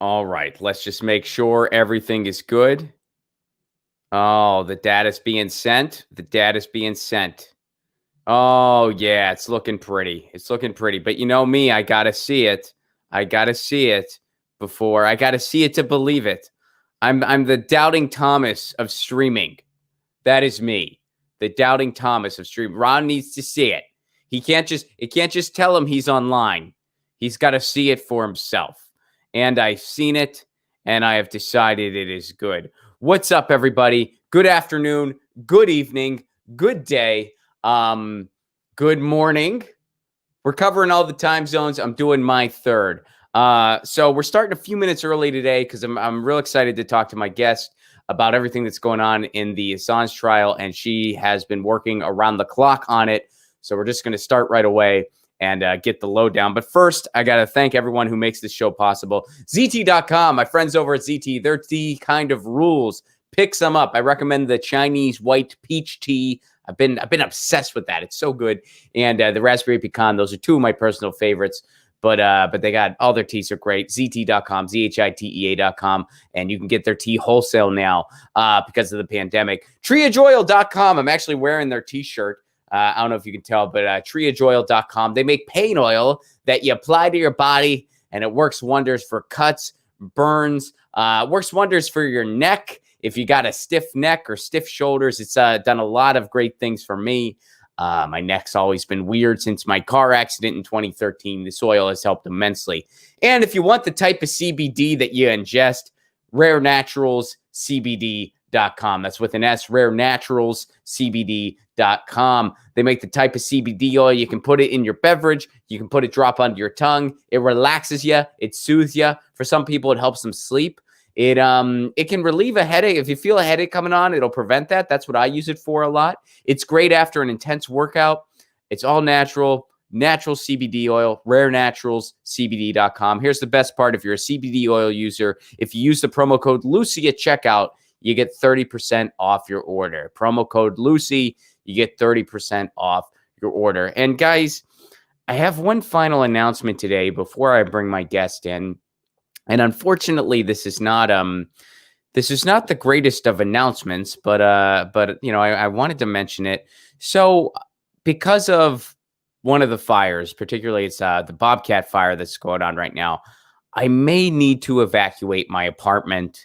All right, let's just make sure everything is good. Oh, the data's being sent. The data's being sent. Oh, yeah, it's looking pretty. It's looking pretty. But you know me, I got to see it. I got to see it before. I got to see it to believe it. I'm the doubting Thomas of streaming. That is me. The doubting Thomas of streaming. Ron needs to see it. It can't just tell him he's online. He's got to see it for himself. And I've seen it and I have decided it is good. What's up, everybody? Good afternoon, good evening, good day. Good morning. We're covering all the time zones. I'm doing my third. So we're starting a few minutes early today because I'm real excited to talk to my guest about everything that's going on in the Assange trial, and she has been working around the clock on it. So we're just going to start right away and get the lowdown. But first, I got to thank everyone who makes this show possible. ZT.com, my friends over at ZT, their tea kind of rules. Pick some up. I recommend the Chinese white peach tea. I've been obsessed with that. It's so good. And the raspberry pecan, those are two of my personal favorites. But they got all their teas are great. ZT.com, ZHITEA.com. And you can get their tea wholesale now because of the pandemic. Triageoil.com. I'm actually wearing their t-shirt. I don't know if you can tell, but triageoil.com. They make pain oil that you apply to your body, and it works wonders for cuts, burns, works wonders for your neck. If you got a stiff neck or stiff shoulders, it's done a lot of great things for me. My neck's always been weird since my car accident in 2013. This oil has helped immensely. And if you want the type of CBD that you ingest, rarenaturalscbd.com. That's with an S, rarenaturalscbd.com. They make the type of CBD oil. You can put it in your beverage. You can put it drop under your tongue. It relaxes you. It soothes you. For some people, it helps them sleep. It can relieve a headache. If you feel a headache coming on, it'll prevent that. That's what I use it for a lot. It's great after an intense workout. It's all natural CBD oil, rarenaturalscbd.com. Here's the best part. If you're a CBD oil user, if you use the promo code Lucy at checkout, you get 30% off your order. Promo code Lucy, you get 30% off your order. And guys, I have one final announcement today before I bring my guest in. And unfortunately, this is not the greatest of announcements, but you know, I wanted to mention it. So because of one of the fires, particularly it's the Bobcat fire that's going on right now, I may need to evacuate my apartment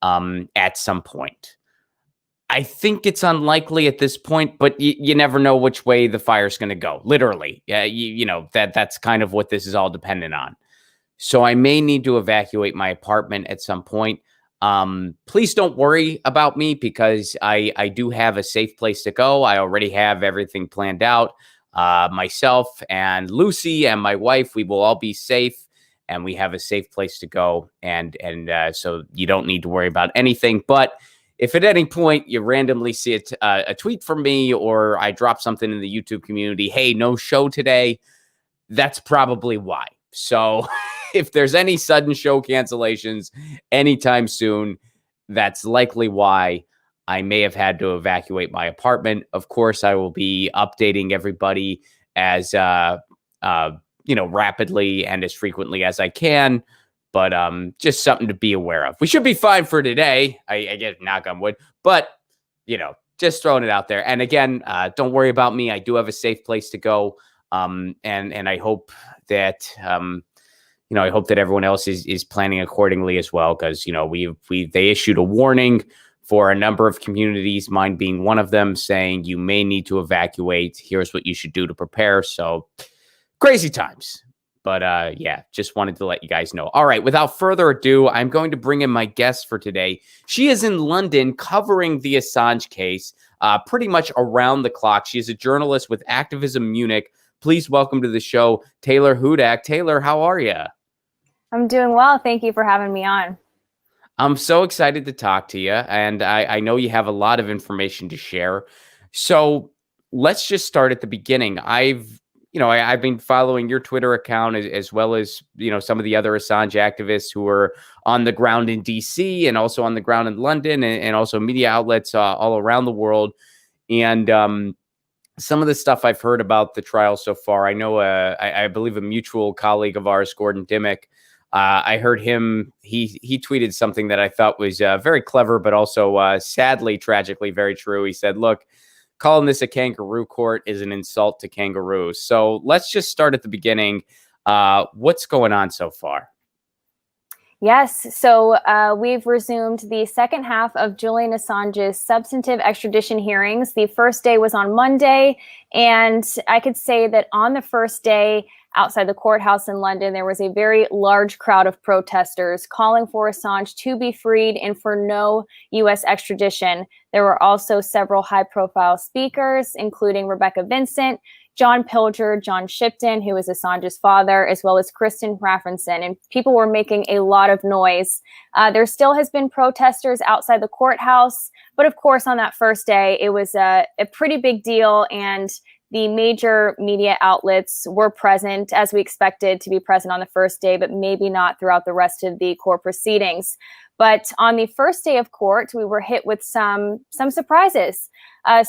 at some point. I think it's unlikely at this point, but you never know which way the fire's going to go. Literally, you know that's kind of what this is all dependent on. So I may need to evacuate my apartment at some point. Please don't worry about me because I do have a safe place to go. I already have everything planned out. Myself and Lucy and my wife, we will all be safe and we have a safe place to go. And so you don't need to worry about anything. But if at any point you randomly see a tweet from me or I drop something in the YouTube community, hey, no show today, that's probably why. So if there's any sudden show cancellations anytime soon, that's likely why I may have had to evacuate my apartment. Of course, I will be updating everybody as, rapidly and as frequently as I can. But just something to be aware of. We should be fine for today. I get knock on wood, but just throwing it out there. And again, don't worry about me. I do have a safe place to go. And I hope that I hope that everyone else is planning accordingly as well, because they issued a warning for a number of communities, mine being one of them, saying you may need to evacuate. Here's what you should do to prepare. So crazy times. But just wanted to let you guys know. All right, without further ado, I'm going to bring in my guest for today. She is in London covering the Assange case pretty much around the clock. She is a journalist with Activism Munich. Please welcome to the show, Taylor Hudak. Taylor, how are you? I'm doing well. Thank you for having me on. I'm so excited to talk to you, and I know you have a lot of information to share. So let's just start at the beginning. I've been following your Twitter account as well as, some of the other Assange activists who are on the ground in DC and also on the ground in London and also media outlets all around the world. And some of the stuff I've heard about the trial so far, I know, I believe a mutual colleague of ours, Gordon Dimmick, I heard him. He tweeted something that I thought was very clever, but also sadly, tragically, very true. He said, "Look, calling this a kangaroo court is an insult to kangaroos." So let's just start at the beginning. What's going on so far? Yes, so we've resumed the second half of Julian Assange's substantive extradition hearings. The first day was on Monday, and I could say that on the first day, outside the courthouse in London, there was a very large crowd of protesters calling for Assange to be freed and for no U.S. extradition. There were also several high-profile speakers, including Rebecca Vincent, John Pilger, John Shipton, who is Assange's father, as well as Kristen Rafferson, and people were making a lot of noise. There still has been protesters outside the courthouse, but of course on that first day, it was a pretty big deal, and the major media outlets were present, as we expected to be present on the first day, but maybe not throughout the rest of the court proceedings. But on the first day of court, we were hit with some surprises.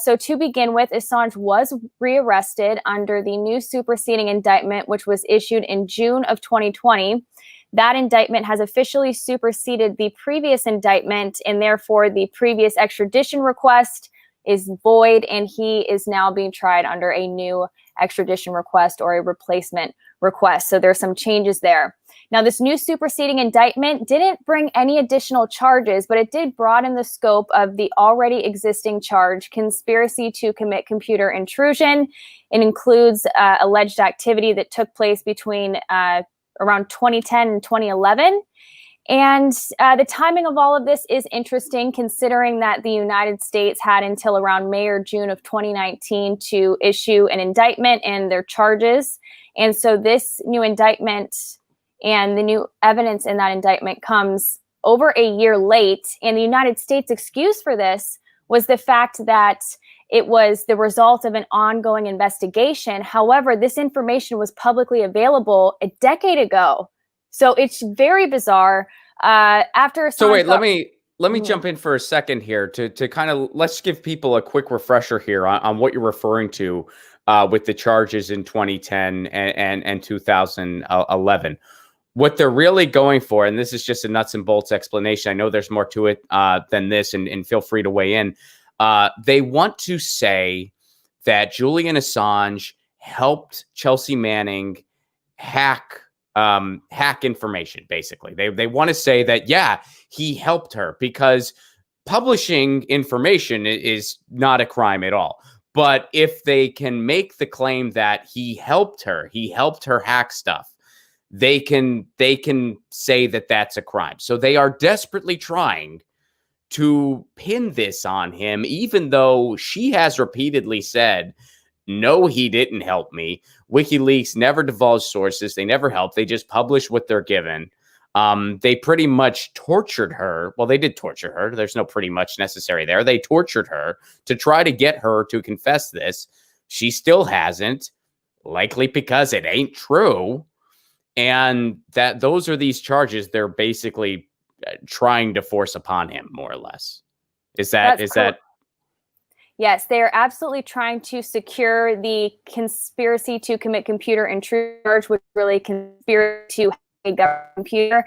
So to begin with, Assange was rearrested under the new superseding indictment, which was issued in June of 2020. That indictment has officially superseded the previous indictment, and therefore the previous extradition request is void, and he is now being tried under a new extradition request or a replacement request. So there's some changes there. Now, this new superseding indictment didn't bring any additional charges, but it did broaden the scope of the already existing charge, conspiracy to commit computer intrusion. It includes alleged activity that took place between around 2010 and 2011. And the timing of all of this is interesting, considering that the United States had until around May or June of 2019 to issue an indictment and their charges. And so this new indictment and the new evidence in that indictment comes over a year late. And the United States' excuse for this was the fact that it was the result of an ongoing investigation. However, this information was publicly available a decade ago. So it's very bizarre. So wait, let me jump in for a second here to kind of, let's give people a quick refresher here on what you're referring to with the charges in 2010 and 2011. What they're really going for, and this is just a nuts and bolts explanation, I know there's more to it than this, and feel free to weigh in. They want to say that Julian Assange helped Chelsea Manning hack information, basically. They want to say that, yeah, he helped her, because publishing information is not a crime at all. But if they can make the claim that he helped her hack stuff, they can say that that's a crime. So they are desperately trying to pin this on him, even though she has repeatedly said, no, he didn't help me. WikiLeaks never divulged sources. They never helped. They just publish what they're given. They pretty much tortured her. Well, they did torture her. There's no pretty much necessary there. They tortured her to try to get her to confess this. She still hasn't, likely because it ain't true. And that those are these charges they're basically trying to force upon him, more or less. Is that? Yes, they are absolutely trying to secure the conspiracy to commit computer intrusion charge, which really conspiracy to hack a government computer.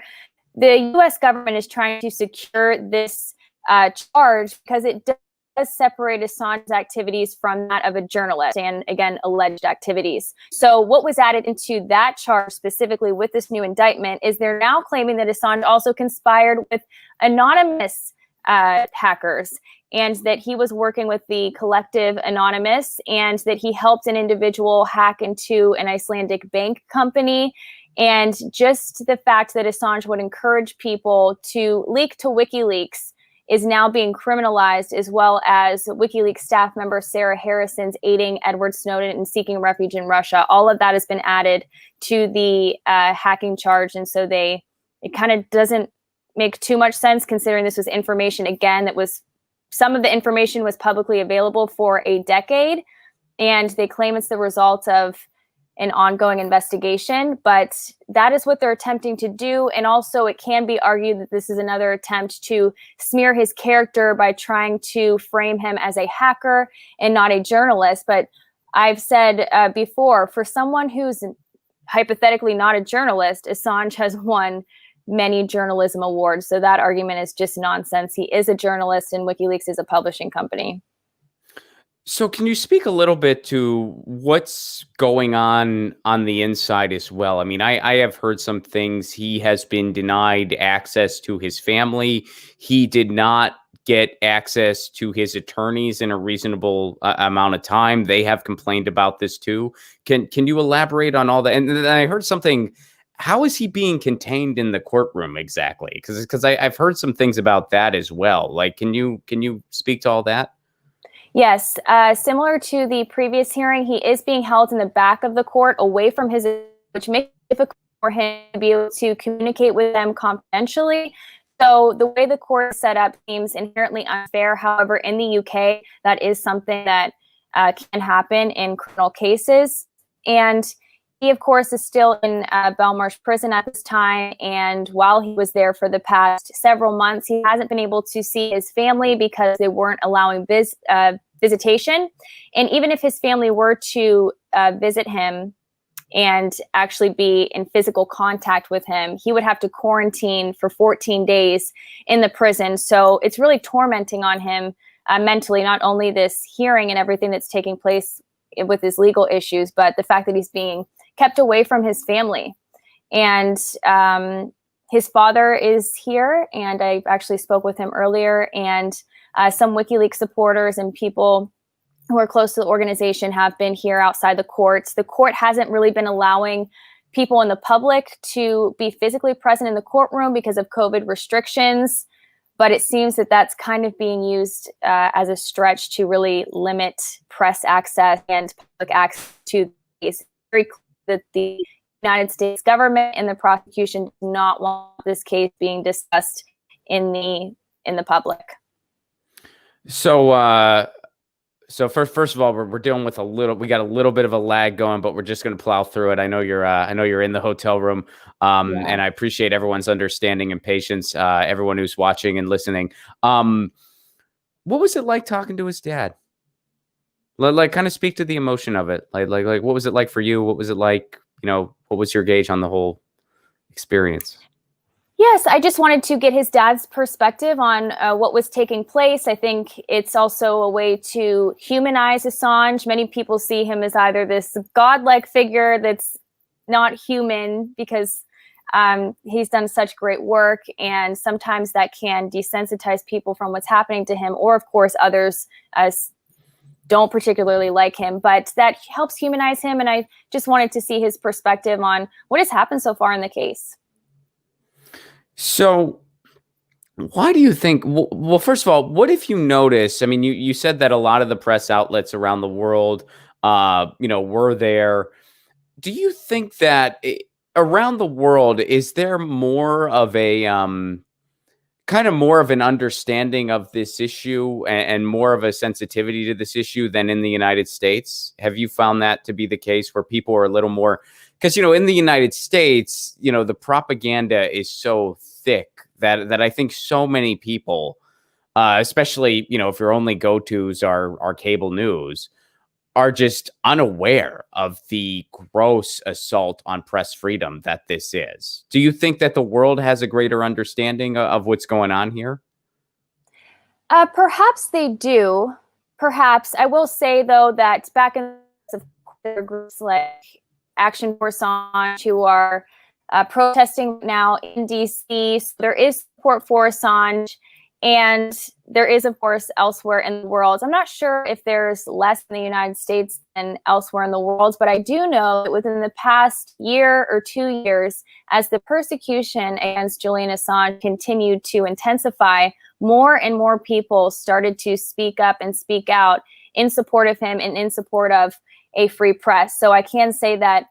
The U.S. government is trying to secure this charge because it does separate Assange's activities from that of a journalist, and again, alleged activities. So what was added into that charge specifically with this new indictment is they're now claiming that Assange also conspired with anonymous hackers, and that he was working with the collective Anonymous, and that he helped an individual hack into an Icelandic bank company. And just the fact that Assange would encourage people to leak to WikiLeaks is now being criminalized, as well as WikiLeaks staff member Sarah Harrison's aiding Edward Snowden in seeking refuge in Russia. All of that has been added to the hacking charge. And so it kind of doesn't make too much sense, considering this was information, again, that was, some of the information was publicly available for a decade, and they claim it's the result of an ongoing investigation, but that is what they're attempting to do. And also it can be argued that this is another attempt to smear his character by trying to frame him as a hacker and not a journalist. But I've said before, for someone who's hypothetically not a journalist, Assange has won many journalism awards. So that argument is just nonsense. He is a journalist and WikiLeaks is a publishing company. So can you speak a little bit to what's going on the inside as well? I mean, I have heard some things. He has been denied access to his family. He did not get access to his attorneys in a reasonable amount of time. They have complained about this too. Can you elaborate on all that? And then I heard something. How is he being contained in the courtroom exactly? Because I've heard some things about that as well. Like, can you speak to all that? Yes, similar to the previous hearing, he is being held in the back of the court away from his, which makes it difficult for him to be able to communicate with them confidentially. So the way the court is set up seems inherently unfair. However, in the UK, that is something that can happen in criminal cases. And he, of course, is still in Belmarsh prison at this time. And while he was there for the past several months, he hasn't been able to see his family because they weren't allowing visitation. And even if his family were to visit him and actually be in physical contact with him, he would have to quarantine for 14 days in the prison. So it's really tormenting on him mentally, not only this hearing and everything that's taking place with his legal issues, but the fact that he's being kept away from his family. And his father is here, and I actually spoke with him earlier, and some WikiLeaks supporters and people who are close to the organization have been here outside the courts. The court hasn't really been allowing people in the public to be physically present in the courtroom because of COVID restrictions, but it seems that that's kind of being used as a stretch to really limit press access and public access to these. Very clear that the United States government and the prosecution do not want this case being discussed in the public. So first of all, we're dealing with we got a little bit of a lag going, but we're just going to plow through it. I know you're in the hotel room, and I appreciate everyone's understanding and patience. Everyone who's watching and listening. What was it like talking to his dad? Like, kind of speak to the emotion of it. Like, what was it like for you? What was it like? What was your gauge on the whole experience? Yes, I just wanted to get his dad's perspective on what was taking place. I think it's also a way to humanize Assange. Many people see him as either this godlike figure that's not human because he's done such great work, and sometimes that can desensitize people from what's happening to him, or of course others don't particularly like him, but that helps humanize him. And I just wanted to see his perspective on what has happened so far in the case. So why do you think, well, first of all, what if you notice, I mean, you said that a lot of the press outlets around the world, were there. Do you think that around the world, is there more of a, kind of more of an understanding of this issue and more of a sensitivity to this issue than in the United States? Have you found that to be the case where people are a little more, because, in the United States, the propaganda is so thick that I think so many people, especially, if your only go-tos are cable news, are just unaware of the gross assault on press freedom that this is. Do you think that the world has a greater understanding of what's going on here? Perhaps they do. Perhaps. I will say, though, that back in the groups like Action for Assange who are protesting now in DC, so there is support for Assange. And there is, of course, elsewhere in the world. I'm not sure if there's less in the United States than elsewhere in the world, but I do know that within the past year or 2 years, as the persecution against Julian Assange continued to intensify, more and more people started to speak up and speak out in support of him and in support of a free press. So I can say that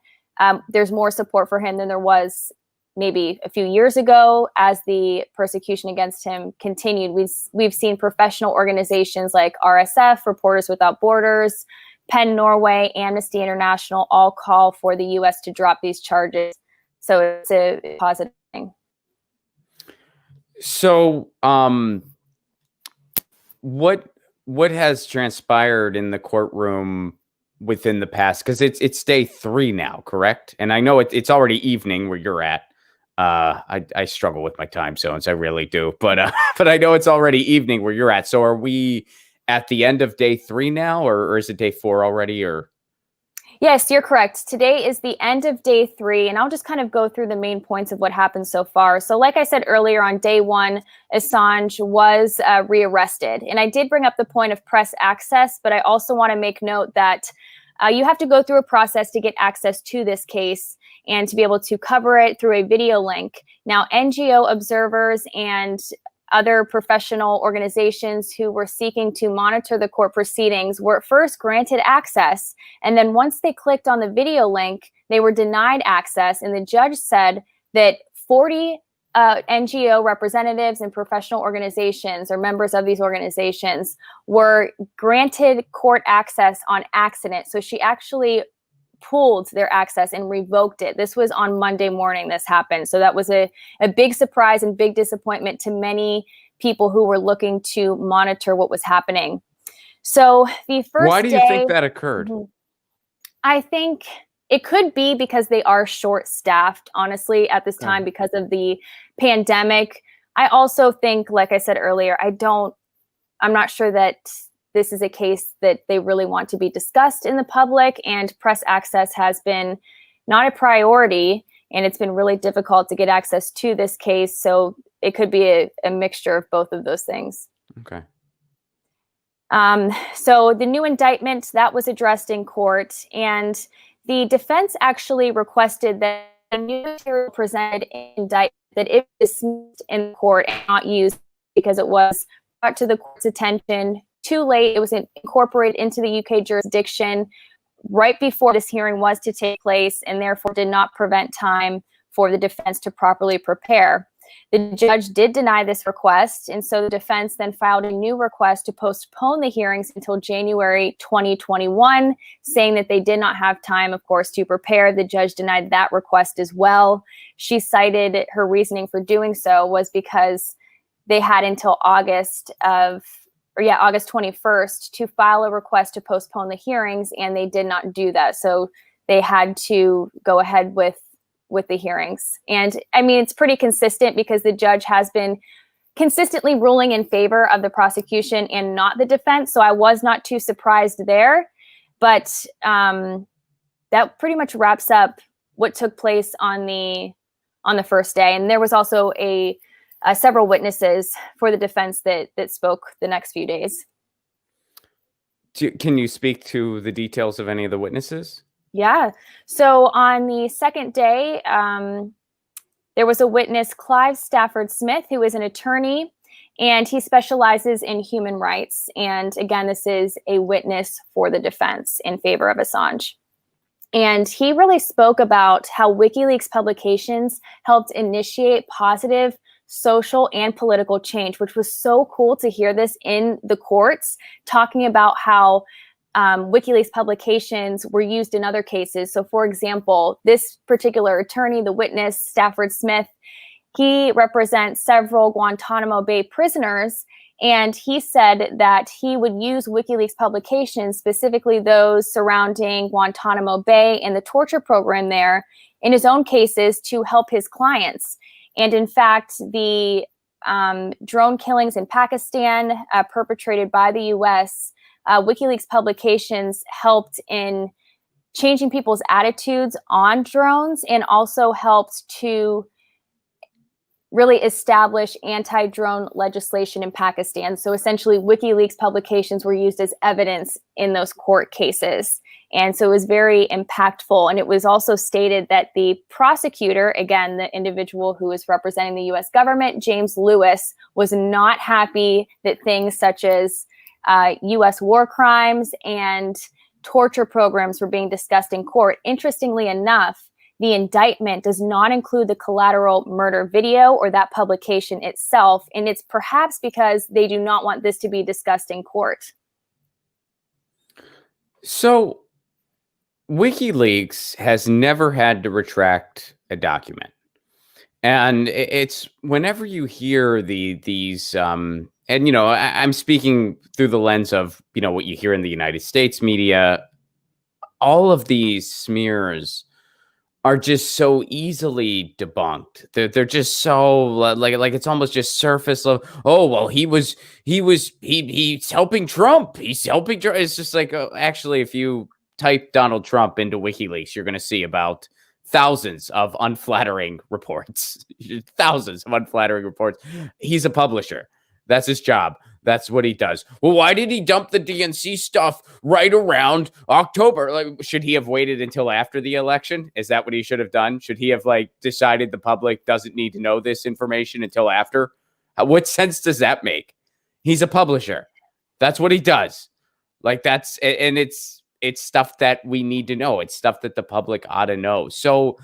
there's more support for him than there was maybe a few years ago as the persecution against him continued. We've seen professional organizations like RSF, Reporters Without Borders, PEN Norway, Amnesty International all call for the U.S. to drop these charges. So it's a positive thing. So what has transpired in the courtroom within the past, because it's day 3 now, correct? And I know it's already evening where you're at. I struggle with my time zones, I really do, but but I know it's already evening where you're at. So are we at the end of day 3 now, or is it day 4 already? Or Yes, you're correct. Today is the end of day 3, and I'll just kind of go through the main points of what happened so far. So like I said earlier, on day 1, Assange was rearrested. And I did bring up the point of press access, but I also want to make note that you have to go through a process to get access to this case and to be able to cover it through a video link. Now, NGO observers and other professional organizations who were seeking to monitor the court proceedings were at first granted access. And then once they clicked on the video link, they were denied access. And the judge said that 40 NGO representatives and professional organizations or members of these organizations were granted court access on accident. So she actually pulled their access and revoked it. This was on Monday morning this happened. So that was a big surprise and big disappointment to many people who were looking to monitor what was happening. So the first why do you think that occurred? I think it could be because they are short-staffed, honestly, at this time because of the pandemic. I also think, like I said earlier, I'm not sure that this is a case that they really want to be discussed in the public, and press access has been not a priority, and it's been really difficult to get access to this case. So it could be a mixture of both of those things. Okay. So the new indictment that was addressed in court, and the defense actually requested that the new material presented in indictment that it be dismissed in court and not used because it was brought to the court's attention too late. It was incorporated into the UK jurisdiction right before this hearing was to take place, and therefore did not prevent time for the defense to properly prepare. The judge did deny this request, and so the defense then filed a new request to postpone the hearings until January 2021, saying that they did not have time, of course, to prepare. The judge denied that request as well. She cited her reasoning for doing so was because they had until August 21st to file a request to postpone the hearings, and they did not do that. So they had to go ahead with the hearings. And I mean, it's pretty consistent because the judge has been consistently ruling in favor of the prosecution and not the defense. So I was not too surprised there. But that pretty much wraps up what took place on the first day. And there was also several witnesses for the defense that spoke the next few days. Can you speak to the details of any of the witnesses? Yeah. So on the second day, there was a witness, Clive Stafford Smith, who is an attorney, and he specializes in human rights. And again, this is a witness for the defense in favor of Assange. And he really spoke about how WikiLeaks publications helped initiate positive social and political change, which was so cool to hear this in the courts, talking about how WikiLeaks publications were used in other cases. So for example, this particular attorney, the witness, Stafford Smith, he represents several Guantanamo Bay prisoners, and he said that he would use WikiLeaks publications, specifically those surrounding Guantanamo Bay and the torture program there, in his own cases to help his clients. And in fact, the drone killings in Pakistan perpetrated by the US, WikiLeaks publications helped in changing people's attitudes on drones, and also helped to really establish anti-drone legislation in Pakistan. So essentially, WikiLeaks publications were used as evidence in those court cases. And so it was very impactful. And it was also stated that the prosecutor, again, the individual who was representing the US government, James Lewis, was not happy that things such as US war crimes and torture programs were being discussed in court. Interestingly enough, the indictment does not include the collateral murder video or that publication itself, and it's perhaps because they do not want this to be discussed in court. So WikiLeaks has never had to retract a document. And it's whenever you hear these and, you know, I'm speaking through the lens of, you know, what you hear in the United States media. all of these smears are just so easily debunked. They're just so like it's almost just surface level. Oh well, he's helping Trump. He's helping Trump. It's just like actually, if you type Donald Trump into WikiLeaks, you're going to see about thousands of unflattering reports. Thousands of unflattering reports. He's a publisher. That's his job. That's what he does. Well, why did he dump the DNC stuff right around October? Like, should he have waited until after the election? Is that what he should have done? Should he have decided the public doesn't need to know this information until after? What sense does that make? He's a publisher. That's what he does. And it's stuff that we need to know. It's stuff that the public ought to know. So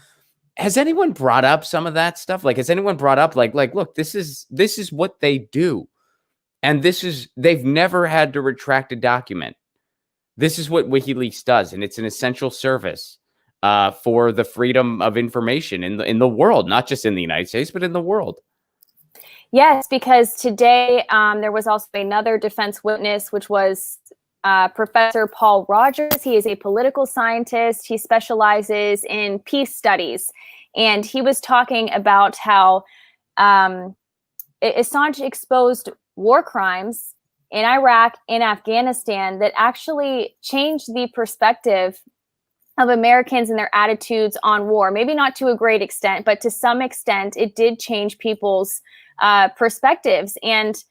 has anyone brought up some of that stuff? Has anyone brought up look, this is what they do. And they've never had to retract a document. This is what WikiLeaks does, and it's an essential service for the freedom of information in the world, not just in the United States, but in the world. Yes, because today there was also another defense witness, which was Professor Paul Rogers. He is a political scientist. He specializes in peace studies, and he was talking about how Assange exposed war crimes in Iraq and Afghanistan that actually changed the perspective of Americans and their attitudes on war. Maybe not to a great extent, but to some extent, it did change people's perspectives. And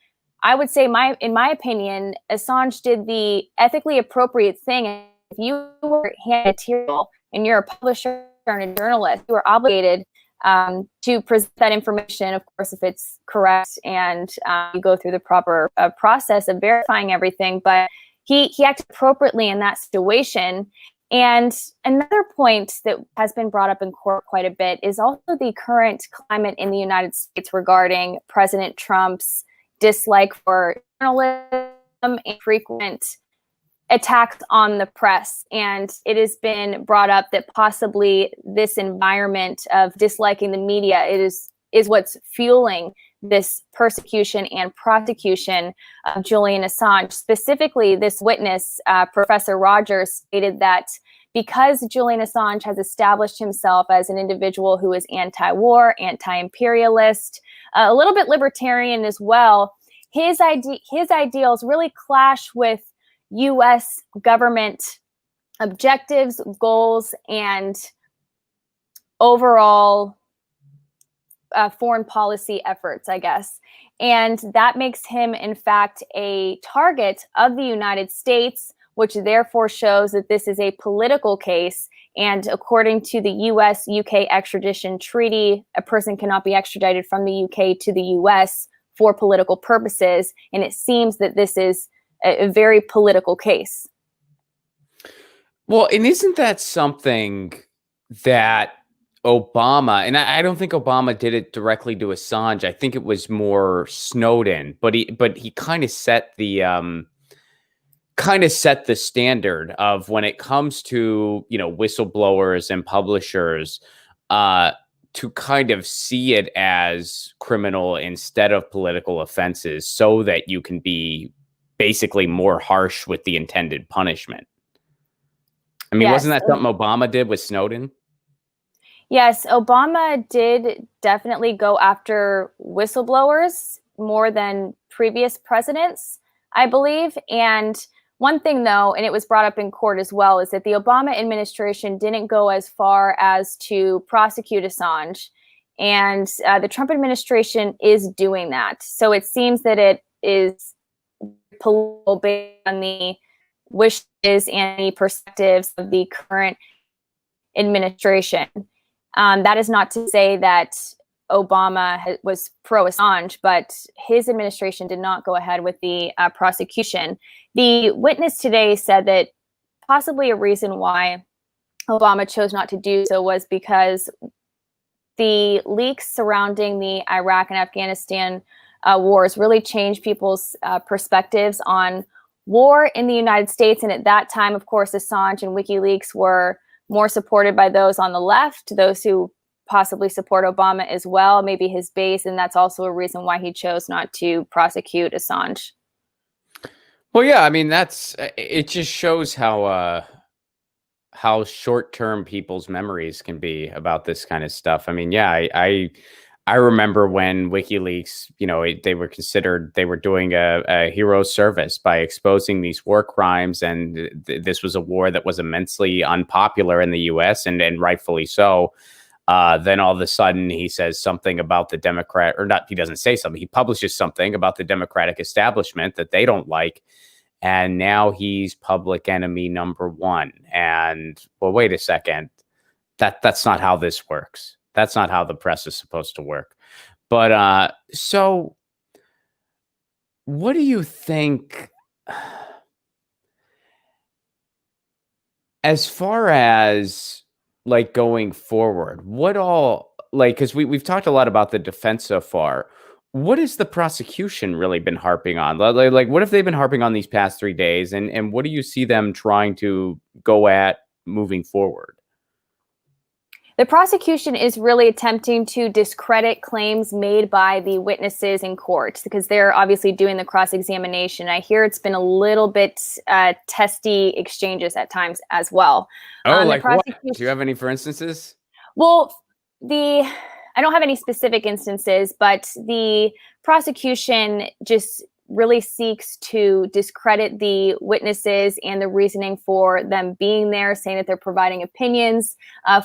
I would say, in my opinion, Assange did the ethically appropriate thing. If you were handed material and you're a publisher and a journalist, you are obligated to present that information, of course, if it's correct, and you go through the proper process of verifying everything. But he acted appropriately in that situation. And another point that has been brought up in court quite a bit is also the current climate in the United States regarding President Trump's dislike for journalism and frequent attacks on the press. And it has been brought up that possibly this environment of disliking the media is what's fueling this persecution and prosecution of Julian Assange. Specifically, this witness, Professor Rogers, stated that because Julian Assange has established himself as an individual who is anti-war, anti-imperialist, a little bit libertarian as well, his ideals really clash with U.S. government objectives, goals, and overall foreign policy efforts, I guess. And that makes him, in fact, a target of the United States, which therefore shows that this is a political case. And according to the U.S.-UK extradition treaty, a person cannot be extradited from the U.K. to the U.S. for political purposes. And it seems that this is a very political case. Well, and isn't that something that Obama, and I don't think Obama did it directly to Assange. I think it was more Snowden, but he kind of set the standard of when it comes to, whistleblowers and publishers, to kind of see it as criminal instead of political offenses, so that you can be basically more harsh with the intended punishment. I mean, yes. Wasn't that something Obama did with Snowden? Yes, Obama did definitely go after whistleblowers more than previous presidents, I believe. And one thing, though, and it was brought up in court as well, is that the Obama administration didn't go as far as to prosecute Assange. And the Trump administration is doing that. So it seems that it is political based on the wishes and the perspectives of the current administration. That is not to say that Obama was pro-Assange, but his administration did not go ahead with the prosecution. The witness today said that possibly a reason why Obama chose not to do so was because the leaks surrounding the Iraq and Afghanistan wars really changed people's perspectives on war in the United States. And at that time, of course, Assange and WikiLeaks were more supported by those on the left, those who possibly support Obama as well, maybe his base. And that's also a reason why he chose not to prosecute Assange. Well, yeah, I mean, it just shows how how short-term people's memories can be about this kind of stuff. I mean, yeah, I remember when WikiLeaks, they were considered, they were doing a hero service by exposing these war crimes, and this was a war that was immensely unpopular in the U.S. and rightfully so. Then all of a sudden he says something about the Democrat, or not, he doesn't say something. He publishes something about the Democratic establishment that they don't like. And now he's public enemy number one. And well, wait a second. That's not how this works. That's not how the press is supposed to work. But so what do you think as far as like going forward? What all, like, because we've talked a lot about the defense so far. What has the prosecution really been harping on? Like, what have they been harping on these past 3 days? And what do you see them trying to go at moving forward? The prosecution is really attempting to discredit claims made by the witnesses in court because they're obviously doing the cross-examination. I hear it's been a little bit testy exchanges at times as well. Oh, like what? Do you have any for instances? Well, I don't have any specific instances, but the prosecution just really seeks to discredit the witnesses and the reasoning for them being there, saying that they're providing opinions.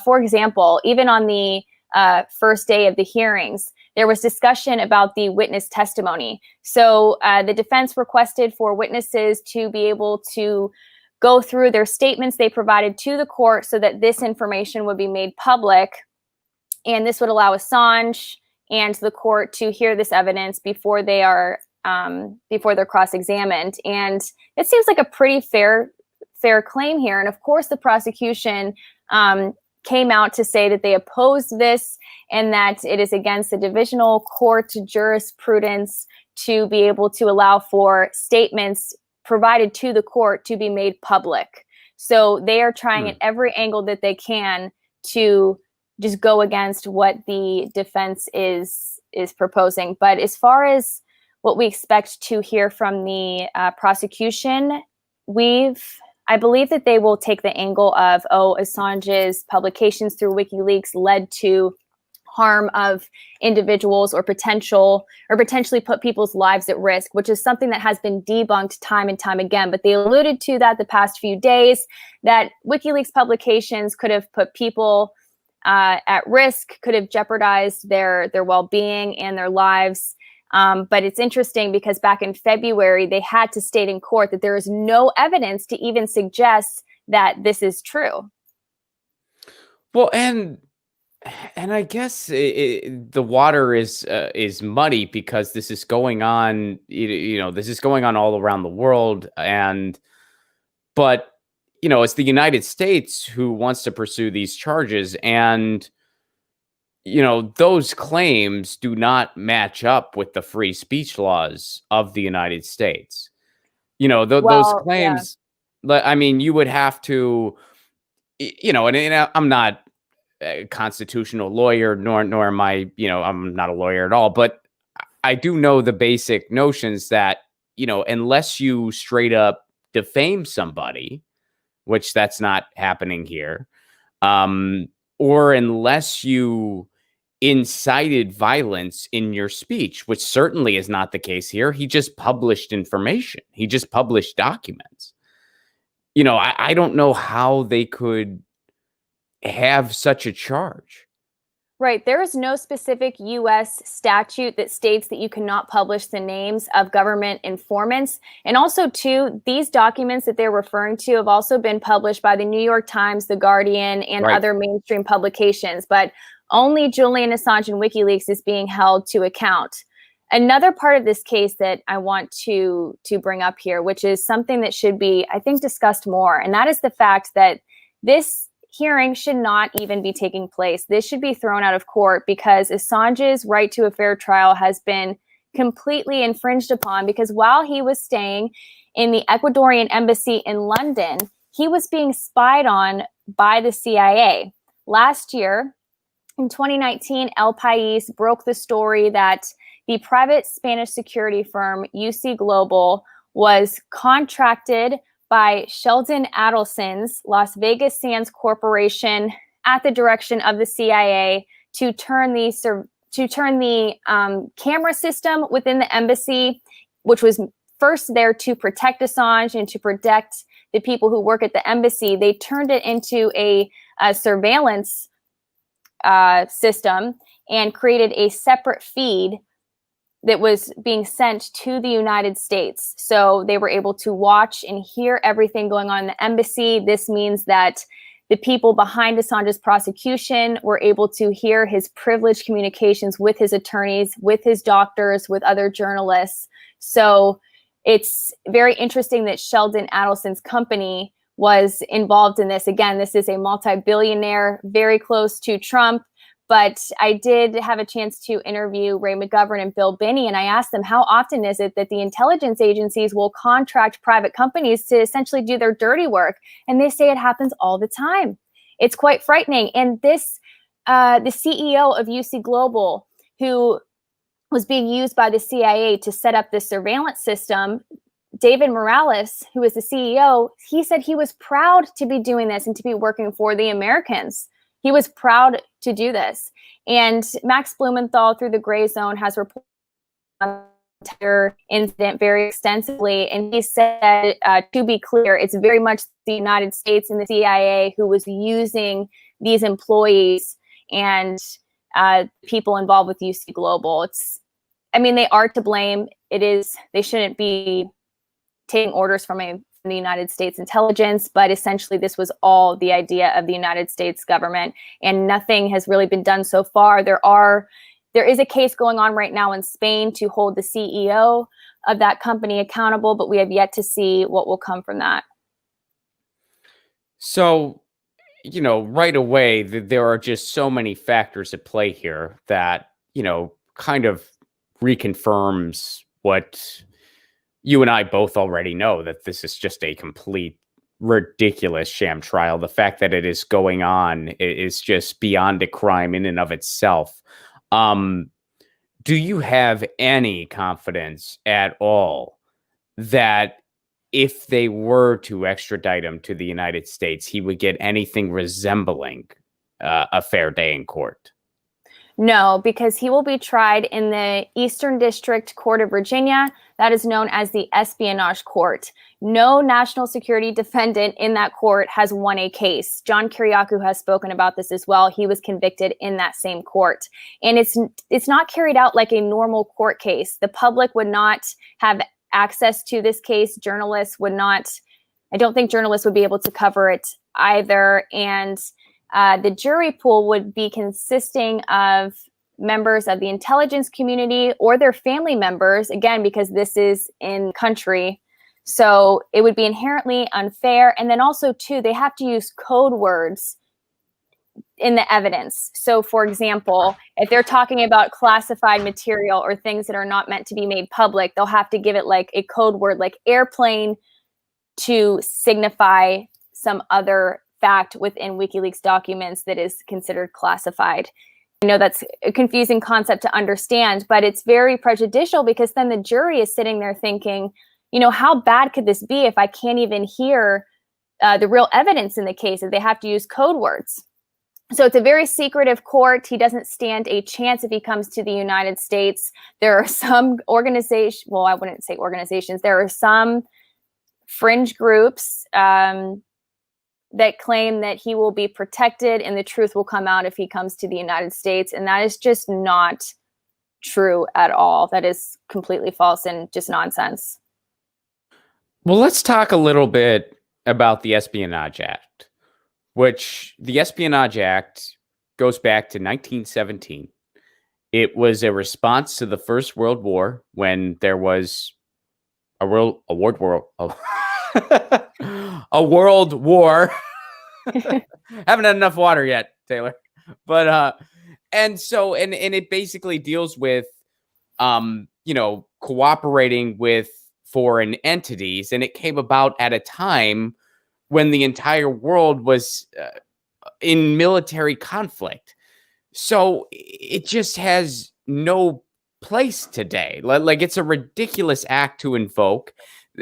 For example, even on the first day of the hearings, there was discussion about the witness testimony. So the defense requested for witnesses to be able to go through their statements they provided to the court so that this information would be made public. And this would allow Assange and the court to hear this evidence before they're cross-examined. And it seems like a pretty fair claim here. And of course, the prosecution came out to say that they opposed this and that it is against the divisional court jurisprudence to be able to allow for statements provided to the court to be made public. So they are trying at every angle that they can to just go against what the defense is proposing. But as far as what we expect to hear from the prosecution, I believe that they will take the angle of, Assange's publications through WikiLeaks led to harm of individuals or potentially put people's lives at risk, which is something that has been debunked time and time again. But they alluded to that the past few days, that WikiLeaks publications could have put people at risk, could have jeopardized their well-being and their lives. But it's interesting because back in February, they had to state in court that there is no evidence to even suggest that this is true. Well, and I guess the water is muddy because this is going on. This is going on all around the world, but it's the United States who wants to pursue these charges, and those claims do not match up with the free speech laws of the United States. Those claims, I mean, you would have to, and I'm not a constitutional lawyer, nor am I, I'm not a lawyer at all, but I do know the basic notions that, unless you straight up defame somebody, which that's not happening here, or unless you incited violence in your speech, which certainly is not the case here. He just published information. He just published documents. I don't know how they could have such a charge. Right. There is no specific U.S. statute that states that you cannot publish the names of government informants. And also, too, these documents that they're referring to have also been published by the New York Times, The Guardian, and other mainstream publications. But only Julian Assange and WikiLeaks is being held to account. Another part of this case that I want to bring up here, which is something that should be, I think, discussed more, and that is the fact that this hearing should not even be taking place. This should be thrown out of court because Assange's right to a fair trial has been completely infringed upon, because while he was staying in the Ecuadorian embassy in London, he was being spied on by the CIA. Last year, in 2019, El País broke the story that the private Spanish security firm UC Global was contracted by Sheldon Adelson's Las Vegas Sands Corporation at the direction of the CIA to turn the camera system within the embassy, which was first there to protect Assange and to protect the people who work at the embassy. They turned it into a surveillance system and created a separate feed that was being sent to the United States. So they were able to watch and hear everything going on in the embassy. This means that the people behind Assange's prosecution were able to hear his privileged communications with his attorneys, with his doctors, with other journalists. So it's very interesting that Sheldon Adelson's company was involved in this. Again, this is a multi-billionaire, very close to Trump. But I did have a chance to interview Ray McGovern and Bill Binney, and I asked them, how often is it that the intelligence agencies will contract private companies to essentially do their dirty work? And they say it happens all the time. It's quite frightening. And this, the CEO of UC Global, who was being used by the CIA to set up this surveillance system, David Morales, who is the CEO, he said he was proud to be doing this and to be working for the Americans. He was proud to do this. And Max Blumenthal, through the Gray Zone, has reported on the entire incident very extensively. And he said, to be clear, it's very much the United States and the CIA who was using these employees and people involved with UC Global. They are to blame. They shouldn't be taking orders from the United States intelligence, but essentially this was all the idea of the United States government, and nothing has really been done so far. There is a case going on right now in Spain to hold the CEO of that company accountable, but we have yet to see what will come from that. So, right away, there are just so many factors at play here that, kind of reconfirms what you and I both already know, that this is just a complete ridiculous sham trial. The fact that it is going on is just beyond a crime in and of itself. Do you have any confidence at all that if they were to extradite him to the United States, he would get anything resembling a fair day in court? No, because he will be tried in the Eastern District Court of Virginia. That is known as the Espionage Court. No national security defendant in that court has won a case. John Kiriakou has spoken about this as well. He was convicted in that same court. And it's not carried out like a normal court case. The public would not have access to this case. Journalists would not. I don't think journalists would be able to cover it either. And the jury pool would be consisting of members of the intelligence community or their family members, again, because this is in country. So it would be inherently unfair. And then also, too, they have to use code words in the evidence. So, for example, if they're talking about classified material or things that are not meant to be made public, they'll have to give it like a code word like airplane to signify some other fact within WikiLeaks documents that is considered classified. I know that's a confusing concept to understand, but it's very prejudicial because then the jury is sitting there thinking, how bad could this be if I can't even hear the real evidence in the case, if they have to use code words? So it's a very secretive court. He doesn't stand a chance if he comes to the United States. There are some organizations, well, I wouldn't say organizations, there are some fringe groups that claim that he will be protected and the truth will come out if he comes to the United States. And that is just not true at all. That is completely false and just nonsense. Well, let's talk a little bit about the Espionage Act, which the Espionage Act goes back to 1917. It was a response to the First World War when there was a world war. Haven't had enough water yet, Taylor. But and it basically deals with cooperating with foreign entities, and it came about at a time when the entire world was in military conflict. So it just has no place today. Like, it's a ridiculous act to invoke,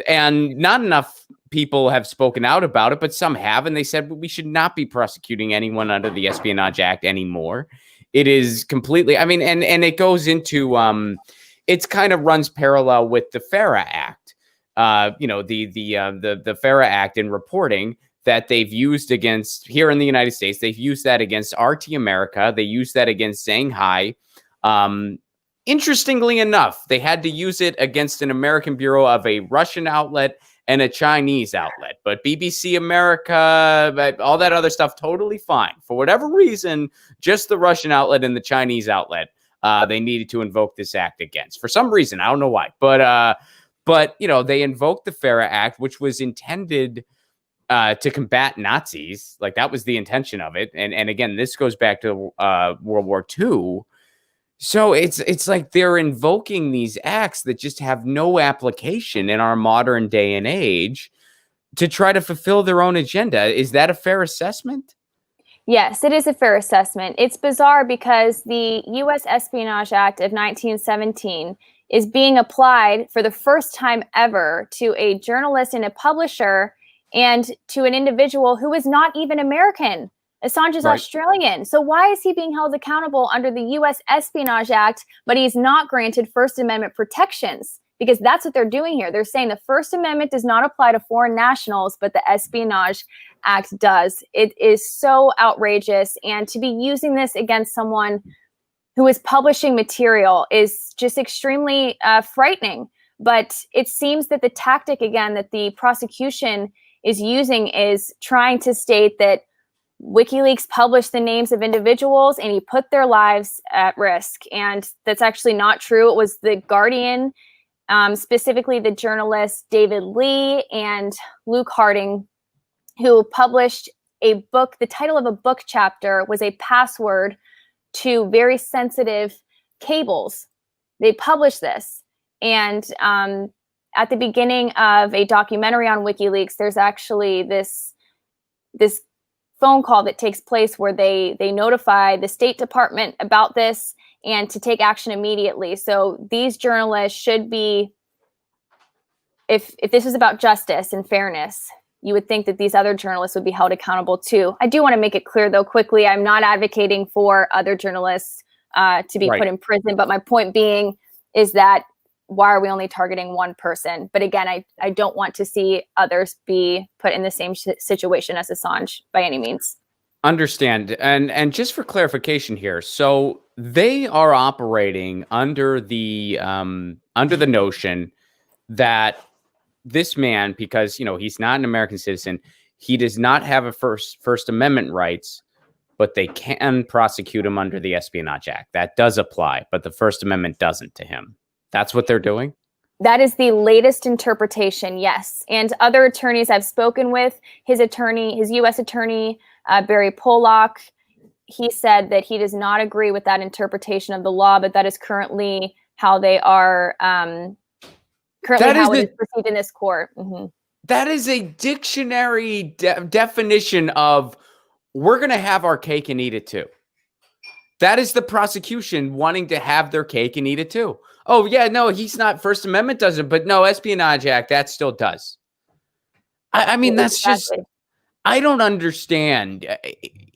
and not enough people have spoken out about it, but some have, and they said we should not be prosecuting anyone under the Espionage Act anymore. It is completely, I mean, and it goes into, it's kind of runs parallel with the FARA Act, the FARA Act in reporting that they've used against here in the United States. They've used that against RT America. They used that against Shanghai. Interestingly enough, they had to use it against an American bureau of a Russian outlet and a Chinese outlet. But BBC America, all that other stuff, totally fine. For whatever reason, just the Russian outlet and the Chinese outlet, they needed to invoke this act against. For some reason, I don't know why. But they invoked the FARA Act, which was intended to combat Nazis. Like, that was the intention of it. And again, this goes back to World War II. So it's like they're invoking these acts that just have no application in our modern day and age to try to fulfill their own agenda. Is that a fair assessment? Yes, it is a fair assessment. It's bizarre because the U.S. Espionage Act of 1917 is being applied for the first time ever to a journalist and a publisher and to an individual who is not even American. Assange is Australian. So why is he being held accountable under the U.S. Espionage Act, but he's not granted First Amendment protections? Because that's what they're doing here. They're saying the First Amendment does not apply to foreign nationals, but the Espionage Act does. It is so outrageous. And to be using this against someone who is publishing material is just extremely frightening. But it seems that the tactic, again, that the prosecution is using is trying to state that WikiLeaks published the names of individuals and he put their lives at risk. And that's actually not true. It was The Guardian, specifically the journalists David Lee and Luke Harding, who published a book. The title of a book chapter was a password to very sensitive cables. They published this. And at the beginning of a documentary on WikiLeaks, there's actually this phone call that takes place where they notify the State Department about this and to take action immediately. So these journalists should be, if this is about justice and fairness, you would think that these other journalists would be held accountable too. I do want to make it clear, though, quickly, I'm not advocating for other journalists to be put in prison. But my point being is that why are we only targeting one person? But again, I don't want to see others be put in the same situation as Assange by any means. Understand. And just for clarification here, so they are operating under the notion that this man, because he's not an American citizen, he does not have a First Amendment rights, but they can prosecute him under the Espionage Act. That does apply, but the First Amendment doesn't to him. That's what they're doing? That is the latest interpretation, yes. And other attorneys I've spoken with, his U.S. attorney, Barry Pollock, he said that he does not agree with that interpretation of the law, but that is currently how they are, how it is perceived in this court. Mm-hmm. That is a dictionary definition of we're going to have our cake and eat it too. That is the prosecution wanting to have their cake and eat it too. Oh, yeah, no, he's not. First Amendment doesn't, but no, Espionage Act, that still does. I mean, that's just, I don't understand.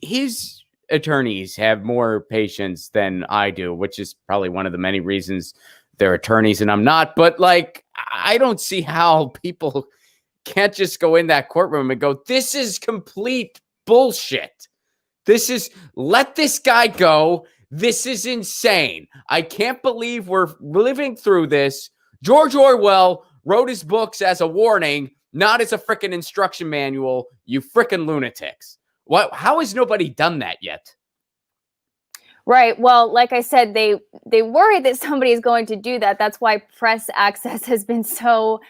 His attorneys have more patience than I do, which is probably one of the many reasons they're attorneys and I'm not. But I don't see how people can't just go in that courtroom and go, this is complete bullshit. Let this guy go. This is insane. I can't believe we're living through this. George Orwell wrote his books as a warning, not as a frickin' instruction manual, you frickin' lunatics. How has nobody done that yet? Right. Well, like I said, they worry that somebody is going to do that. That's why press access has been so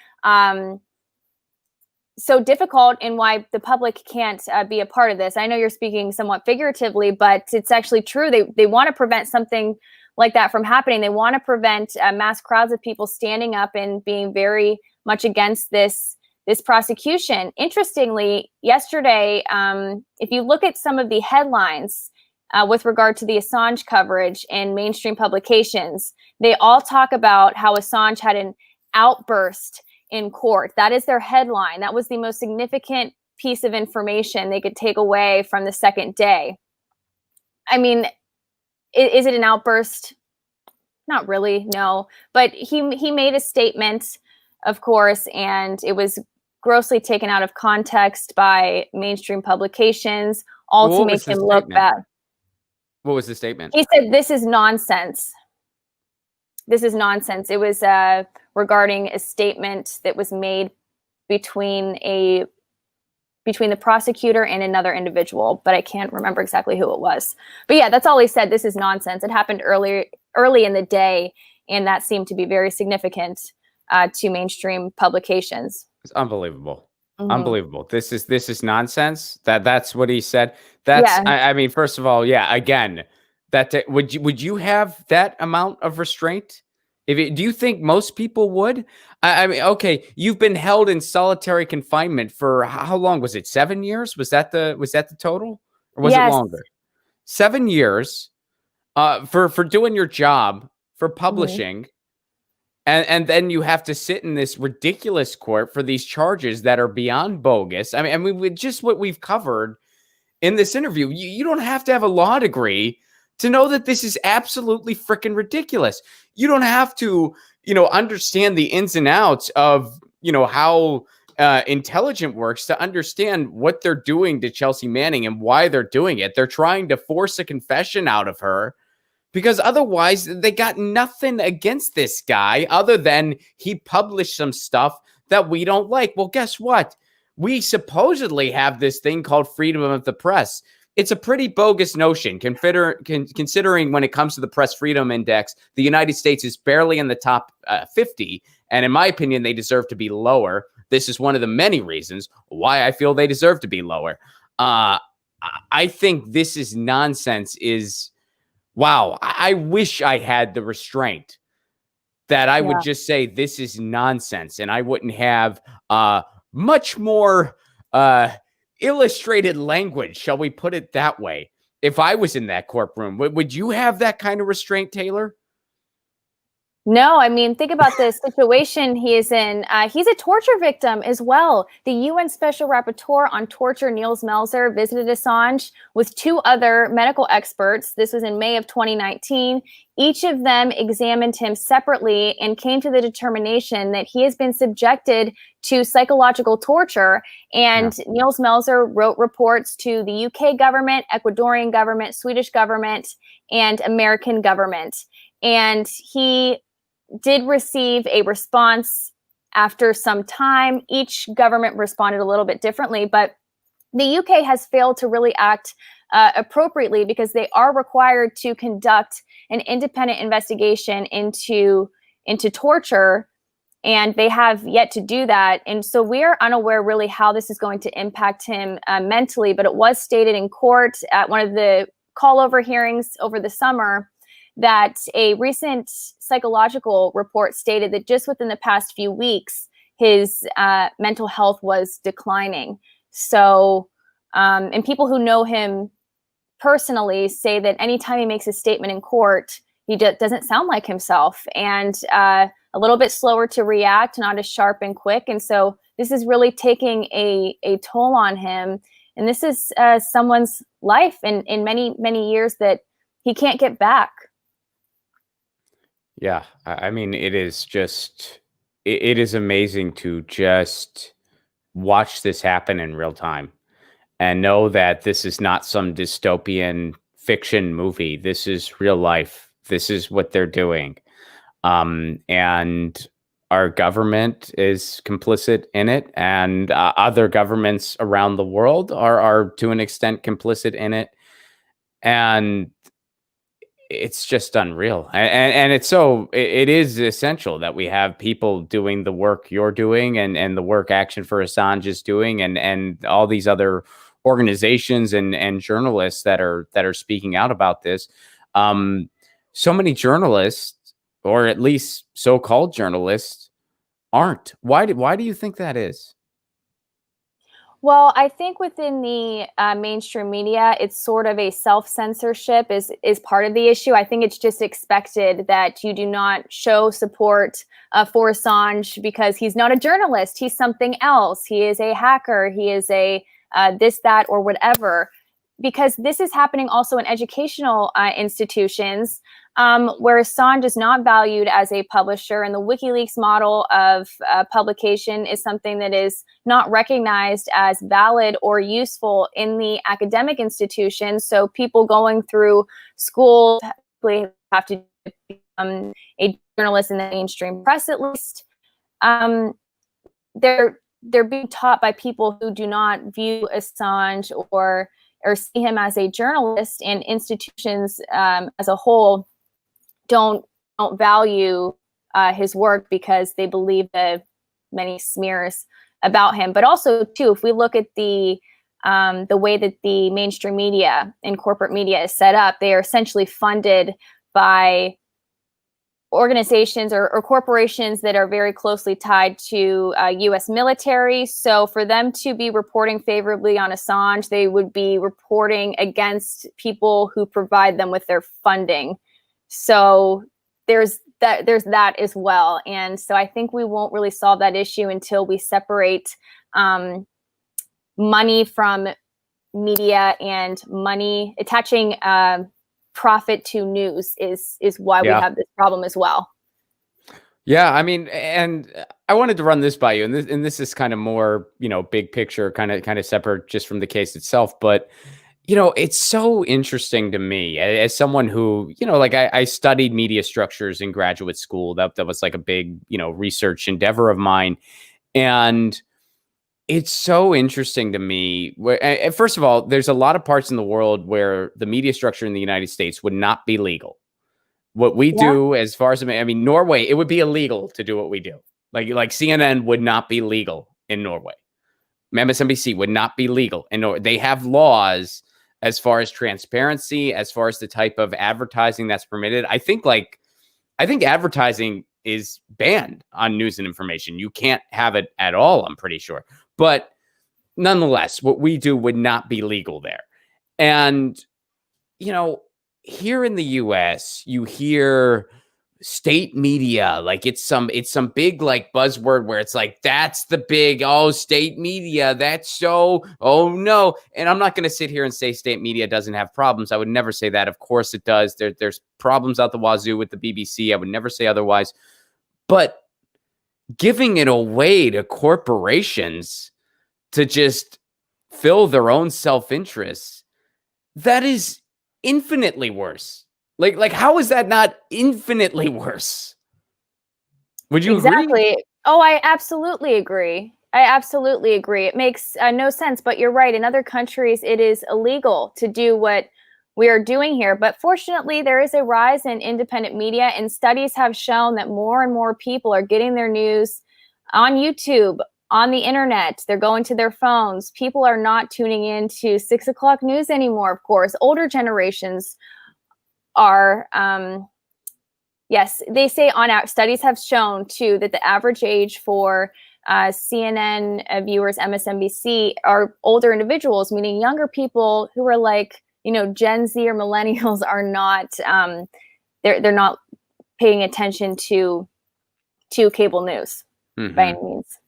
difficult and why the public can't be a part of this. I know you're speaking somewhat figuratively, but it's actually true. They want to prevent something like that from happening. They want to prevent mass crowds of people standing up and being very much against this prosecution. Interestingly, yesterday, if you look at some of the headlines with regard to the Assange coverage in mainstream publications, they all talk about how Assange had an outburst in court. That is their headline. That was the most significant piece of information they could take away from the second day. I mean, is it an outburst? Not really, no. But he made a statement, of course, and it was grossly taken out of context by mainstream publications, all to make him look bad. What was the statement? He said, "This is nonsense. This is nonsense." It was regarding a statement that was made between the prosecutor and another individual, but I can't remember exactly who it was. But yeah, that's all he said. This is nonsense. It happened early in the day, and that seemed to be very significant to mainstream publications. It's unbelievable. Mm-hmm. Unbelievable. This is nonsense. That's what he said. That's I mean, first of all, yeah. Again, would you have that amount of restraint? Do you think most people would? I mean, okay, you've been held in solitary confinement for how long? Was it 7 years? Was that the total, or was it longer? 7 years for doing your job, for publishing. Mm-hmm. And then you have to sit in this ridiculous court for these charges that are beyond bogus. I mean, with just what we've covered in this interview, you don't have to have a law degree to know that this is absolutely freaking ridiculous. You don't have to, understand the ins and outs of, how intelligence works to understand what they're doing to Chelsea Manning and why they're doing it. They're trying to force a confession out of her, because otherwise they got nothing against this guy other than he published some stuff that we don't like. Well, guess what? We supposedly have this thing called freedom of the press. It's a pretty bogus notion, considering when it comes to the Press Freedom Index, the United States is barely in the top 50. And in my opinion, they deserve to be lower. This is one of the many reasons why I feel they deserve to be lower. I think this is nonsense. Wow, I wish I had the restraint that I would just say this is nonsense, and I wouldn't have much more illustrated language, shall we put it that way. If I was in that courtroom, would you have that kind of restraint, Taylor? No, I mean, think about the situation he is in. He's a torture victim as well. The UN Special Rapporteur on Torture, Niels Melzer, visited Assange with 2 other medical experts. This was in May of 2019. Each of them examined him separately and came to the determination that he has been subjected to psychological torture. And Niels Melzer wrote reports to the UK government, Ecuadorian government, Swedish government, and American government. And he did receive a response after some time. Each government responded a little bit differently, but the UK has failed to really act appropriately, because they are required to conduct an independent investigation into torture, and they have yet to do that. And so we are unaware really how this is going to impact him mentally, but it was stated in court at one of the call-over hearings over the summer that a recent psychological report stated that just within the past few weeks, his mental health was declining. So, and people who know him personally say that anytime he makes a statement in court, he doesn't sound like himself, and a little bit slower to react, not as sharp and quick. And so this is really taking a toll on him. And this is someone's life in many, many years that he can't get back. Yeah, I mean, it is amazing to just watch this happen in real time and know that this is not some dystopian fiction movie. This is real life. This is what they're doing. And our government is complicit in it, and other governments around the world are to an extent complicit in it. And it's just unreal. And it is essential that we have people doing the work you're doing, and the work Action for Assange is doing, and all these other organizations and journalists that are speaking out about this. So many journalists, or at least so-called journalists, aren't. Why do you think that is? Well, I think within the mainstream media, it's sort of a self-censorship is part of the issue. I think it's just expected that you do not show support for Assange because he's not a journalist. He's something else. He is a hacker. He is a this, that, or whatever. Because this is happening also in educational institutions where Assange is not valued as a publisher, and the WikiLeaks model of publication is something that is not recognized as valid or useful in the academic institutions. So people going through school have to become a journalist in the mainstream press, at least. They're being taught by people who do not view Assange or see him as a journalist, and institutions as a whole don't value his work because they believe the many smears about him. But also, too, if we look at the way that the mainstream media and corporate media is set up, they are essentially funded by organizations or corporations that are very closely tied to U.S. military. So for them to be reporting favorably on Assange, they would be reporting against people who provide them with their funding. So there's that as well. And so I think we won't really solve that issue until we separate money from media, and money attaching profit to news is why we have this problem as well. Yeah, I mean, and I wanted to run this by you, and this is kind of more, big picture, kind of separate just from the case itself. But it's so interesting to me as someone who, like I studied media structures in graduate school. That was like a big, research endeavor of mine, and it's so interesting to me. Where, first of all, there's a lot of parts in the world where the media structure in the United States would not be legal. What we do, as far as Norway, it would be illegal to do what we do. Like CNN would not be legal in Norway. MSNBC would not be legal in Norway. They have laws as far as transparency, as far as the type of advertising that's permitted. I think advertising is banned on news and information. You can't have it at all, I'm pretty sure. But nonetheless, what we do would not be legal there. And, here in the US, you hear state media, like it's some big like buzzword where it's like, that's the big, state media. That's so, no. And I'm not going to sit here and say state media doesn't have problems. I would never say that. Of course it does. There's problems out the wazoo with the BBC. I would never say otherwise. But giving it away to corporations to just fill their own self-interest, that is infinitely worse. Like how is that not infinitely worse? Would you agree? Oh, I absolutely agree. It makes no sense, but you're right. In other countries, it is illegal to do what we are doing here. But fortunately, there is a rise in independent media, and studies have shown that more and more people are getting their news on YouTube, on the internet. They're going to their phones. People are not tuning in to 6 o'clock news anymore, of course. Older generations are, yes, they say studies have shown too that the average age for CNN viewers, MSNBC, are older individuals, meaning younger people who are like, Gen Z or millennials are not, they're not paying attention to cable news by any means.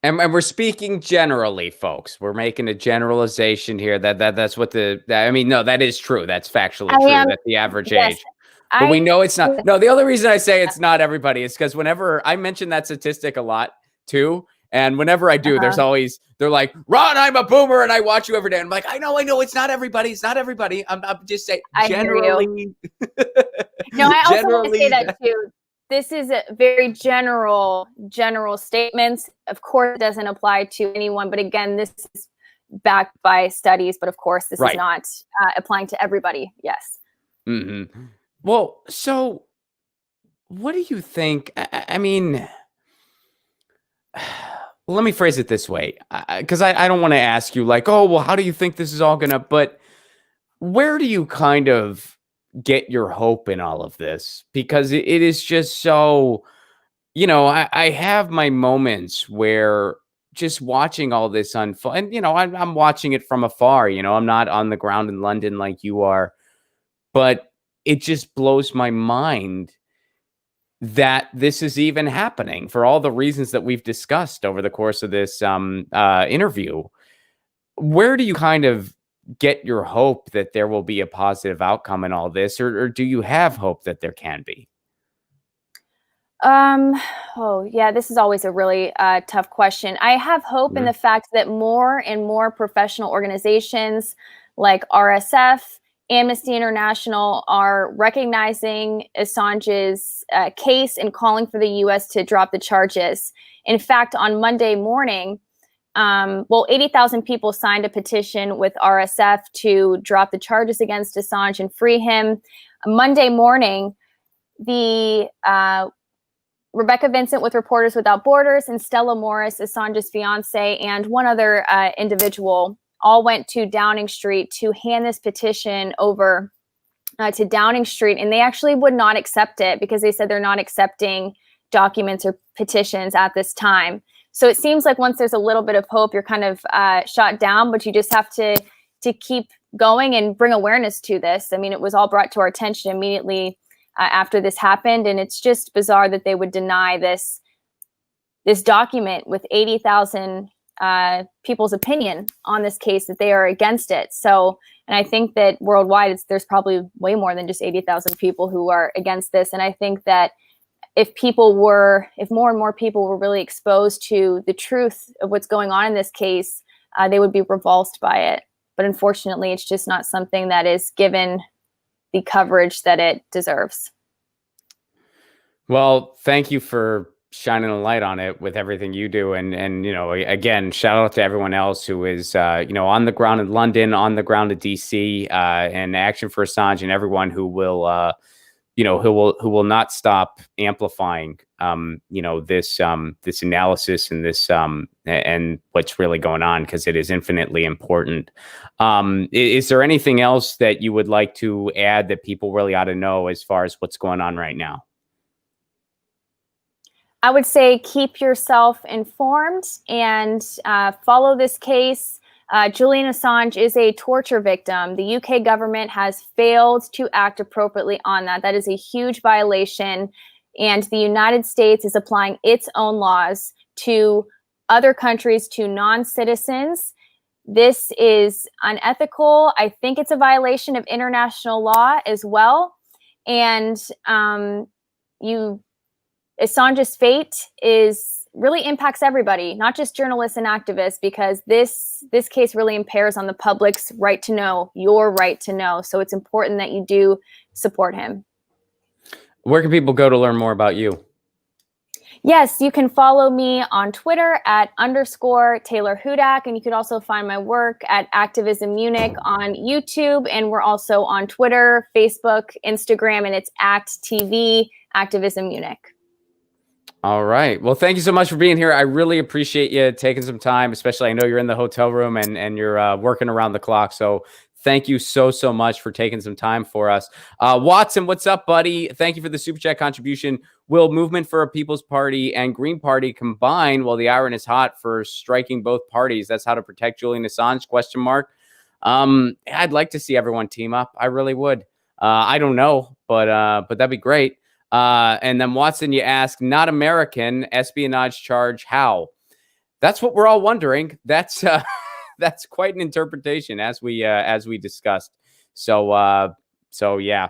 And we're speaking generally, folks. We're making a generalization here. That's what that is true. That's factually true. That's the average age. But we know it's not. No, the only reason I say it's not everybody is because whenever I mention that statistic a lot too, and whenever I do, they're like, Ron, I'm a boomer and I watch you every day. And I'm like, I know, it's not everybty. It's not everybody. I'm just saying generally. No, I also want to say that too. This is a very general statements. Of course, it doesn't apply to anyone. But again, this is backed by studies. But of course, this is not applying to everybody. Yes. Mm-hmm. Well, so what do you think? I mean, let me phrase it this way, because I don't want to ask you like, how do you think this is all going to, but where do you kind of get your hope in all of this? Because it is just so, I have my moments where just watching all this unfold, and I'm watching it from afar. I'm not on the ground in London like you are, but it just blows my mind that this is even happening for all the reasons that we've discussed over the course of this interview. Where do you kind of get your hope that there will be a positive outcome in all this, or do you have hope that there can be? Oh yeah, this is always a really tough question. I have hope in the fact that more and more professional organizations like RSF, Amnesty International are recognizing Assange's case and calling for the U.S. to drop the charges. In fact, on Monday morning, 80,000 people signed a petition with RSF to drop the charges against Assange and free him. Monday morning, the Rebecca Vincent with Reporters Without Borders and Stella Morris, Assange's fiance, and one other individual all went to Downing Street to hand this petition over to Downing Street. And they actually would not accept it because they said they're not accepting documents or petitions at this time. So it seems like once there's a little bit of hope, you're kind of shot down, but you just have to keep going and bring awareness to this. I mean, it was all brought to our attention immediately after this happened. And it's just bizarre that they would deny this document with 80,000 people's opinion on this case, that they are against it. So, and I think that worldwide, there's probably way more than just 80,000 people who are against this. And I think that if more and more people were really exposed to the truth of what's going on in this case, they would be repulsed by it. But unfortunately, it's just not something that is given the coverage that it deserves. Well, thank you for shining a light on it with everything you do. And again, shout out to everyone else who is, on the ground in London, on the ground in DC, and Action for Assange, and everyone who will, who will not stop amplifying, this analysis and this, and what's really going on, because it is infinitely important. Is there anything else that you would like to add that people really ought to know as far as what's going on right now? I would say keep yourself informed and follow this case. Julian Assange is a torture victim. The UK government has failed to act appropriately on that. That is a huge violation. And the United States is applying its own laws to other countries, to non-citizens. This is unethical. I think it's a violation of international law as well. And Assange's fate really impacts everybody, not just journalists and activists, because this case really impairs on the public's right to know, your right to know. So it's important that you do support him. Where can people go to learn more about you? Yes, you can follow me on Twitter at _Taylor Hudak, and you could also find my work at Activism Munich on YouTube, and we're also on Twitter, Facebook, Instagram, and it's @TV Activism Munich. All right. Well, thank you so much for being here. I really appreciate you taking some time, especially I know you're in the hotel room and you're working around the clock. So thank you so much for taking some time for us. Watson, what's up, buddy? Thank you for the Super Chat contribution. Will Movement for a People's Party and Green Party combine while the iron is hot for striking both parties? That's how to protect Julian Assange, ? I'd like to see everyone team up. I really would. I don't know, but that'd be great. And then Watson, you ask, not American espionage charge, how? That's what we're all wondering. That's quite an interpretation, as we discussed. So yeah.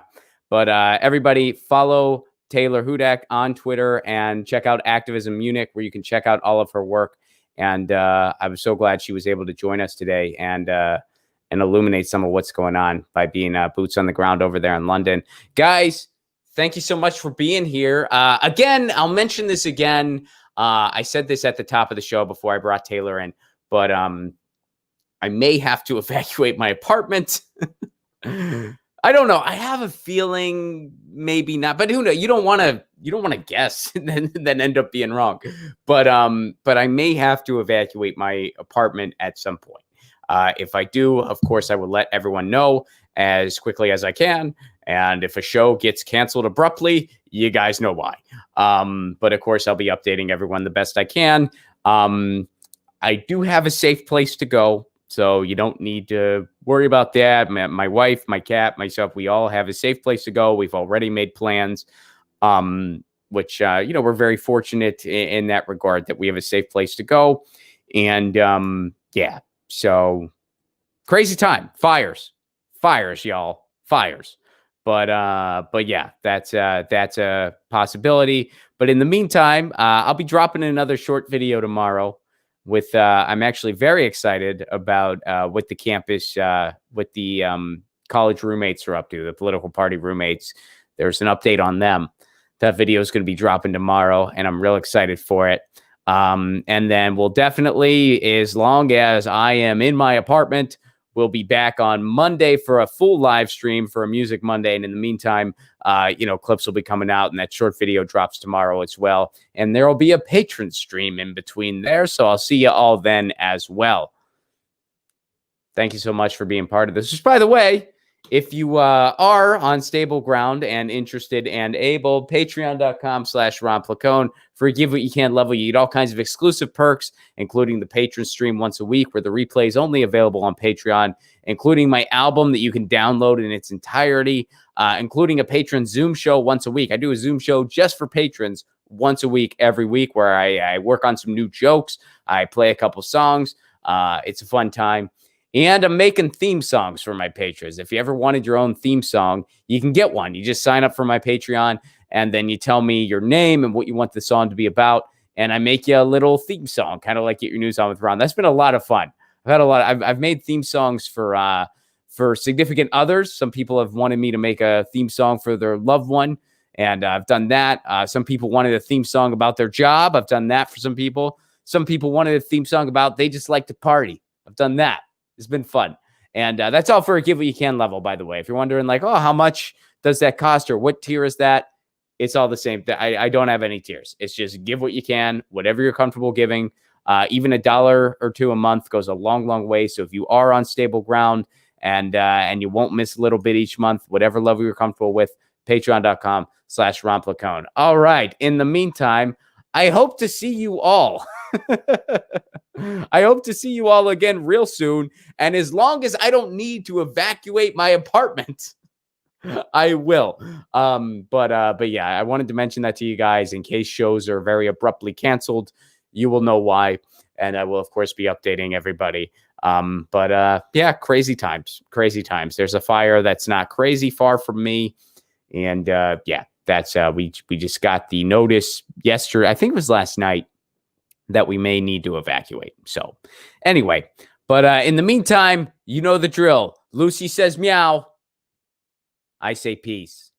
But everybody follow Taylor Hudak on Twitter and check out Activism Munich, where you can check out all of her work. And I was so glad she was able to join us today and illuminate some of what's going on by being boots on the ground over there in London. Guys, thank you so much for being here. Again, I'll mention this again. I said this at the top of the show before I brought Taylor in, but I may have to evacuate my apartment. I don't know. I have a feeling maybe not, but who knows? You don't want to guess and then end up being wrong. But I may have to evacuate my apartment at some point. If I do, of course, I will let everyone know as quickly as I can. And if a show gets canceled abruptly, you guys know why. But of course, I'll be updating everyone the best I can. I do have a safe place to go, so you don't need to worry about that. My wife, my cat, myself, we all have a safe place to go. We've already made plans, which, we're very fortunate in that regard that we have a safe place to go. And yeah, so crazy time. Fires, y'all, fires. But yeah, that's a possibility. But in the meantime, I'll be dropping another short video tomorrow with, I'm actually very excited about what the campus, what the college roommates are up to, the political party roommates. There's an update on them. That video is going to be dropping tomorrow, and I'm real excited for it. And then we'll definitely, as long as I am in my apartment, we'll be back on Monday for a full live stream for a Music Monday. And in the meantime, clips will be coming out, and that short video drops tomorrow as well. And there will be a patron stream in between there. So I'll see you all then as well. Thank you so much for being part of this. Just by the way, if you are on stable ground and interested and able, patreon.com/Ron Placone. For Give What You Can level, you get all kinds of exclusive perks, including the patron stream once a week, where the replay is only available on Patreon, including my album that you can download in its entirety, including a patron Zoom show once a week. I do a Zoom show just for patrons once a week, every week, where I work on some new jokes. I play a couple songs. It's a fun time. And I'm making theme songs for my patrons. If you ever wanted your own theme song, you can get one. You just sign up for my Patreon, and then you tell me your name and what you want the song to be about, and I make you a little theme song, kind of like Get Your News On with Ron. That's been a lot of fun. I've made theme songs for significant others. Some people have wanted me to make a theme song for their loved one, and I've done that. Some people wanted a theme song about their job. I've done that for some people. Some people wanted a theme song about they just like to party. I've done that. It's been fun. And that's all for a Give What You Can level, by the way. If you're wondering, like, oh, how much does that cost, or what tier is that? It's all the same. I don't have any tiers. It's just give what you can, whatever you're comfortable giving. Even $1 or $2 a month goes a long, long way. So if you are on stable ground and you won't miss a little bit each month, whatever level you're comfortable with, patreon.com/Ron Placone. All right. In the meantime, I hope to see you all. I hope to see you all again real soon. And as long as I don't need to evacuate my apartment, I will. But yeah, I wanted to mention that to you guys in case shows are very abruptly canceled. You will know why. And I will, of course, be updating everybody. Yeah, crazy times. There's a fire that's not crazy far from me. And yeah, that's we just got the notice yesterday. I think it was last night that we may need to evacuate. So anyway, but in the meantime, you know the drill. Lucy says meow. I say peace.